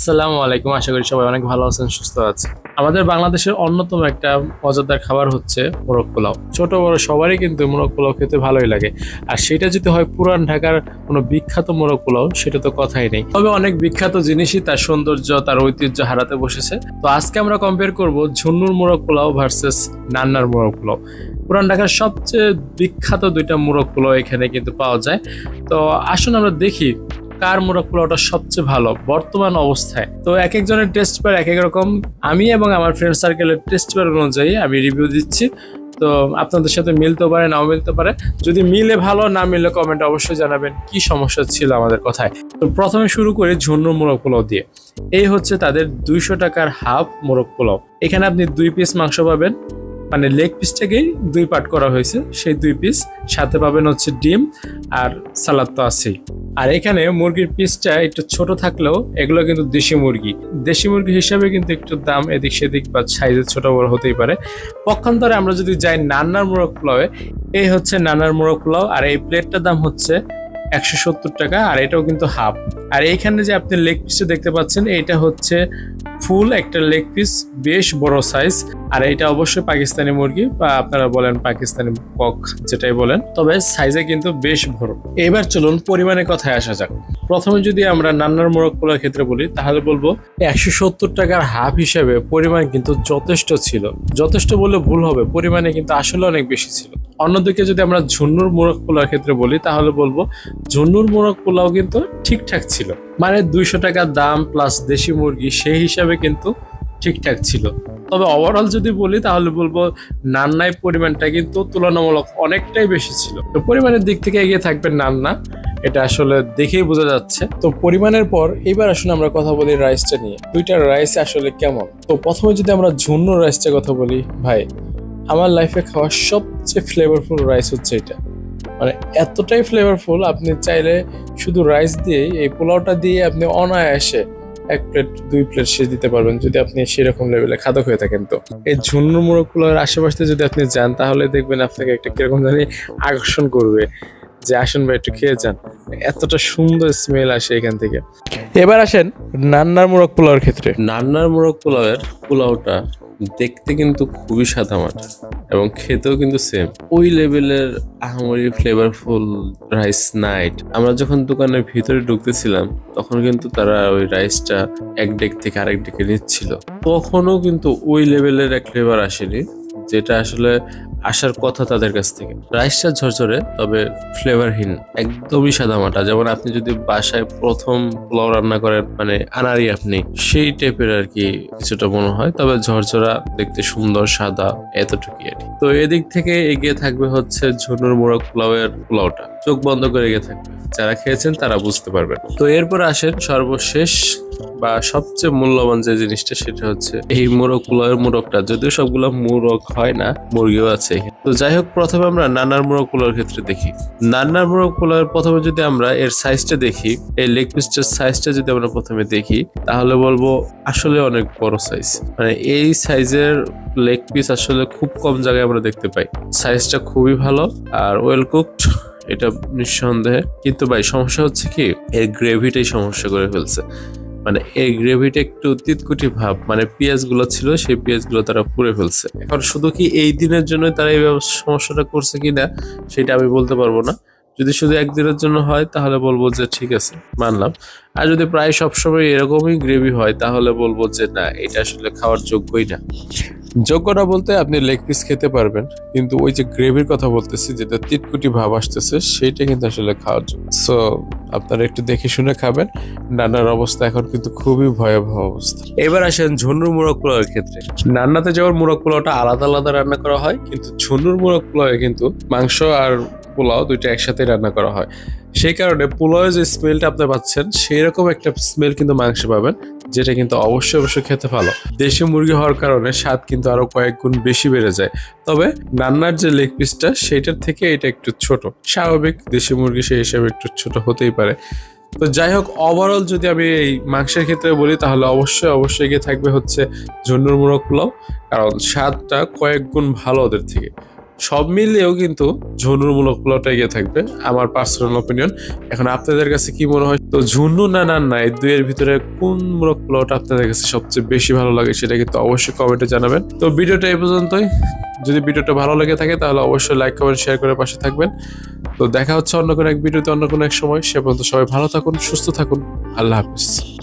আসসালামু আলাইকুম। আশা করি সবাই অনেক ভালো আছেন, সুস্থ আছেন। আমাদের বাংলাদেশের অন্যতম একটা মজাদার খাবার হচ্ছে মোরগ পোলাও। ছোট বড় সবারই কিন্তু মোরগ পোলাও খেতে ভালোই লাগে। আর সেটা যদি হয় পুরান ঢাকার কোনো বিখ্যাত মোরগ পোলাও, সেটা তো কথাই নেই। তবে অনেক বিখ্যাত জিনিসই তার সৌন্দর্য, তার ঐতিহ্য হারাতে বসেছে। তো আজকে আমরা কম্পেয়ার করব ঝুন্নুর মোরগ পোলাও ভার্সেস নান্নার মোরগ পোলাও। পুরান ঢাকার সবচেয়ে বিখ্যাত দুইটা মোরগ পোলাও এখানে কিন্তু পাওয়া যায়। তো আসুন আমরা দেখি কার মোরগ পোলাওটা সবচেয়ে ভালো বর্তমান অবস্থায়। তো এক একজনের টেস্ট পার এক এক রকম। আমি এবং আমার ফ্রেন্ড সার্কেলের টেস্ট পার অনুযায়ী আমি রিভিউ দিচ্ছি। তো আপনাদের সাথে মিলতে পারে, নাও মিলতে পারে। যদি মিলে ভালো, না মিলে কমেন্টে অবশ্যই জানাবেন কি সমস্যা ছিল আমাদের কথায়। তো প্রথমে শুরু করি ঝুন্নুর মোরগ পোলাও দিয়ে। এই হচ্ছে তাদের 200 টাকার হাফ মোরগ পোলাও। এখানে আপনি 2 পিস মাংস পাবেন, মানে লেগ পিসটাকেই 2 পার্ট করা হয়েছে, সেই 2 পিস। সাথে পাবেন হচ্ছে ডিম আর সালাদ তো আছেই। আর এখানে মুরগির পিসটা একটু ছোট থাকলেও এগুলো কিন্তু দেশি মুরগি। দেশি মুরগি হিসাবে কিন্তু একটু দাম এদিক সেদিক বা সাইজে ছোট বড় হতেই পারে। পক্ষান্তরে আমরা যদি যাই নান্নার মোরগ পোলাওয়ে, এই হচ্ছে নান্নার মোরগ পোলাও। আর এই প্লেটটার দাম হচ্ছে 170 টাকা, আর এটাও কিন্তু হাফ। আর এইখানে যে আপনি লেগ পিসটা দেখতে পাচ্ছেন, এটা হচ্ছে ফুল একটা লেগ পিস, বেশ বড় সাইজ। আর এটা অবশ্যই পাকিস্তানি মুরগি, বা আপনারা বলেন পাকিস্তানি কক, যেটাই বলেন, তবে সাইজে কিন্তু বেশ বড়। এবার চলুন পরিমাণে কথায় আসা যাক। প্রথমে যদি আমরা নান্নার মোরগ পোলাওর ক্ষেত্রে বলি, তাহলে বলবো 170 টাকার হাফ হিসেবে পরিমাণ কিন্তু যথেষ্ট ছিল। যথেষ্ট বললে ভুল হবে, পরিমাণে কিন্তু আসলে অনেক বেশি ছিল। অন্যদিকে যদি আমরা ঝুন্নুর মোরগ পোলাওর ক্ষেত্রে বলি, তাহলে বলবো ঝুন্নুর মোরগ পোলাও কিন্তু ঠিকঠাক ছিল। মানে 200 টাকা দাম প্লাস দেশি মুরগি, সেই হিসাবে কিন্তু ঠিকঠাক ছিল। তবে ওভারঅল যদি বলি, তাহলে বলবো নান্নায় পরিমাণটা কিন্তু তুলনামূলক অনেকটাই বেশি ছিল। তো পরিমাণের দিক থেকে এগিয়ে থাকবেন নান্না, এটা আসলে দেখেই বোঝা যাচ্ছে। তো পরিমাণের পর এবার আসুন আমরা কথা বলি রাইসটা নিয়ে। দুইটা রাইস আসলে কেমন। তো প্রথমে যদি আমরা ঝুন্নুর রাইসটা কথা বলি, ভাই আমার লাইফে খাওয়া সবচেয়ে ফ্লেভারফুল রাইস হচ্ছে এটা। মানে এতটাই ফ্লেভারফুল, আপনি চাইলে শুধু রাইস দিয়ে, এই পোলাওটা দিয়ে আপনি অনায়াসে 1 প্লেট 2 প্লেট শেষ দিতে পারবেন, যদি আপনি সেরকম লেভেলে খাদক হয়ে থাকেন। তো এই ঝুন্নুর মোরগ পোলাওয়ের আশেপাশে যদি আপনি যান, তাহলে দেখবেন আপনাকে একটা কিরকম জানি আকর্ষণ করবে, যে আসুন ভাই একটু খেয়ে যান। এতটা সুন্দর স্মেল আসে এখান থেকে। এবার আসেন নান্নার মোরগ পোলাওয়ের ক্ষেত্রে। নান্নার মোরগ পোলাওয়ের পোলাওটা দেখতে কিন্তু খুবই সাদামাটা এবং খেতেও কিন্তু সেম। ওই লেভেলের আহামরি ফ্লেভারফুল রাইস নাইট। আমরা যখন দোকানের ভিতরে ঢুকতেছিলাম, তখন কিন্তু তারা ওই রাইসটা এক ডেক থেকে আরেক ডেকে নিচ্ছিল। তখনও কিন্তু ওই লেভেলের এক ফ্লেভার আসেনি, যেটা আসলে আসার কথা তাদের কাছ থেকে। রাইসটা ঝরঝরে, তবে ফ্লেভারহীন, একদমই সাদামাটা। যেমন আপনি যদি বাসায় প্রথম পোলাও রান্না করেন, মানে আনারি আপনি, সেই টাইপের আর কি কিছুটা মনে হয়। তবে ঝরঝরা, দেখতে সুন্দর, সাদা, এতটুকুই আর কি। তো এদিক থেকে এগিয়ে থাকবে হচ্ছে ঝুনুর মোরগ পোলাওয়ের পোলাওটা। চোখ বন্ধ করে এগিয়ে থাকবে, যারা খেয়েছেন তারা বুঝতে পারবেন। তো এরপর আসেন সর্বশেষ বা সবচেয়ে মূল্যবান যে জিনিসটা, সেটা হচ্ছে এই মোরগ পোলাওয়ের মোরগটা। যদিও সবগুলো মোরগ হয় না, মুরগিও আছে। তো যাই হোক, প্রথমে আমরা নান্নার মোরগ পোলাওয়ের ক্ষেত্রে দেখি। নান্নার মোরগ পোলাওয়ের প্রথমে যদি আমরা এর সাইজটা দেখি, এই লেগ পিসটার সাইজটা যদি আমরা প্রথমে দেখি, তাহলে বলবো আসলে অনেক বড় সাইজ। মানে এই সাইজের লেগ পিস আসলে খুব কম জায়গায় আমরা দেখতে পাই। সাইজটা খুবই ভালো আর ওয়েল কুকড, এটা নিঃসন্দেহে। কিন্তু ভাই সমস্যা হচ্ছে কি, এর গ্রেভিটাই সমস্যা করে ফেলছে। মানে এই গ্রেভিটা একটু তিতকুটি ভাব, মানে পেঁয়াজ গুলো ছিল, সেই পেঁয়াজ গুলো তারা পুড়ে ফেলছে। এখন শুধু কি এই দিনের জন্য তারা এই সমস্যাটা করছে কিনা, সেটা আমি বলতে পারবো না। যদি শুধু একদিনের জন্য হয়, তাহলে বলবো যে ঠিক আছে, মানলাম। আর যদি প্রায় সবসময় এরকমই গ্রেভি হয়, তাহলে বলবো যে না, এটা আসলে খাওয়ার যোগ্যই না। যোগ্যটা বলতে আপনি লেগ পিস খেতে পারবেন, কিন্তু ওই যে গ্রেভির কথা বলতেছি, যেটা তিতকুটি ভাব আসতেছে, সেইটা কিন্তু আসলে খাওয়ার যোগ্য। সো আপনারা একটু দেখে শুনে খাবেন। নান্নার অবস্থা এখন কিন্তু খুবই ভয়াবহ অবস্থা। এবার আসেন ঝুন্নুর মোরগ পোলাওয়ের ক্ষেত্রে। নান্নাতে যেমন মোরগ পোলাওটা আলাদা আলাদা রান্না করা হয়, কিন্তু ঝুন্নুর মোরগ পোলাওয়ে কিন্তু মাংস আর পোলাও দুইটা একসাথে রান্না করা হয়। সেই কারণে পোলাওয়ে যে স্মেলটা আপনি পাচ্ছেন, সেই রকম একটা স্মেল কিন্তু মাংসে পাবেন, যেটা কিন্তু অবশ্যই খেতে ভালো। দেশি মুরগি হওয়ার কারণে স্বাদ কিন্তু আরো কয়েক গুণ বেশি বেড়ে যায়। তবে নান্নার যে লেগ পিসটা, সেইটার থেকে এটা একটু ছোট। স্বাভাবিক, দেশি মুরগি সেই হিসাবে একটু ছোট হতেই পারে। তো যাই হোক, ওভারঅল যদি আমি এই মাংসের ক্ষেত্রে বলি, তাহলে অবশ্যই গিয়ে থাকবে হচ্ছে ঝুন্নুর মোরগ পোলাও, কারণ স্বাদটা কয়েক গুণ ভালো ওদের থেকে। সব মিলিয়েও কিন্তু ঝুনুর মোরগ পোলাওটা এগিয়ে থাকবে আমার পার্সোনাল অপিনিয়ন। এখন আপনাদের কাছে কি মনে হয়? তো ঝুনু না নান্না এই দুইয়ের ভিতরে কোন মোরগ পোলাওটা আপনাদের কাছে সবচেয়ে বেশি ভালো লাগে সেটা কিন্তু অবশ্যই কমেন্টে জানাবেন। তো ভিডিওটা এই পর্যন্তই। যদি ভিডিওটা ভালো লেগে থাকে তাহলে অবশ্যই লাইক কমেন্ট শেয়ার করে পাশে থাকবেন। তো দেখা হচ্ছে অন্য কোনো এক ভিডিওতে অন্য কোনো এক সময়। সে পর্যন্ত সবাই ভালো থাকুন, সুস্থ থাকুন। আল্লাহ হাফিজ।